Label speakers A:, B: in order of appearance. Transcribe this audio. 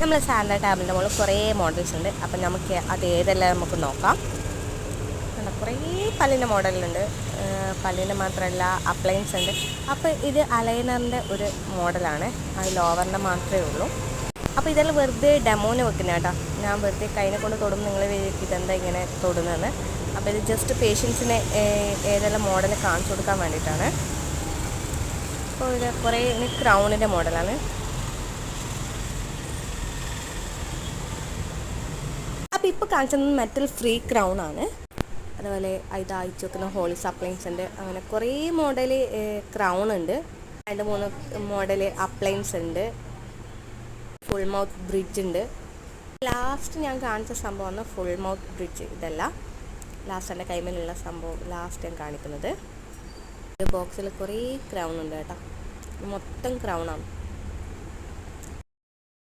A: നമ്മൾ സാൻഡ ടാബിൻ്റെ മുകളിൽ കുറേ മോഡൽസ് ഉണ്ട്. അപ്പം നമുക്ക് അത് ഏതെല്ലാം നമുക്ക് നോക്കാം. കുറേ പല്ലിൻ്റെ മോഡലുണ്ട്. പല്ലിൻ്റെ മാത്രമല്ല അപ്ലയൻസ് ഉണ്ട്. അപ്പോൾ ഇത് അലൈനറിൻ്റെ ഒരു മോഡലാണ്. അത് ലോവറിൻ്റെ മാത്രമേ ഉള്ളൂ. അപ്പോൾ ഇതെല്ലാം വെറുതെ ഡെമോന് വെക്കുന്ന കേട്ടോ. ഞാൻ വെറുതെ കൈനെ കൊണ്ട് തൊടുമ്പോൾ നിങ്ങൾ ഇതെന്താ ഇങ്ങനെ തൊടുന്നതെന്ന്. അപ്പോൾ ഇത് ജസ്റ്റ് പേഷ്യൻസിനെ ഏതെല്ലാം മോഡൽ കാണിച്ചു കൊടുക്കാൻ വേണ്ടിയിട്ടാണ്. അപ്പോൾ ഇത് കുറേ ക്രൗണിൻ്റെ മോഡലാണ്. അപ്പോൾ ഇപ്പോൾ കാണിച്ചത് മെറ്റൽ ഫ്രീ ക്രൗൺ ആണ്. അതുപോലെ ഇത് അയച്ചു വെക്കുന്ന ഹോളിസ് അപ്ലയൻസ് ഉണ്ട്. അങ്ങനെ കുറേ മോഡൽ ക്രൗൺ ഉണ്ട്. 2-3 മോഡൽ അപ്ലയൻസ് ഉണ്ട്. ഫുൾ മൗത്ത് ബ്രിഡ്ജ് ഉണ്ട്. ലാസ്റ്റ് ഞാൻ കാണിച്ച സംഭവമാണ് ഫുൾ മൗത്ത് ബ്രിഡ്ജ്. ഇതല്ല, ലാസ്റ്റ് എൻ്റെ കൈമേലുള്ള സംഭവം ലാസ്റ്റ് ഞാൻ കാണിക്കുന്നത്. ഒരു ബോക്സിൽ കുറേ ക്രൗൺ ഉണ്ട് കേട്ടോ. മൊത്തം ക്രൗണാണ്.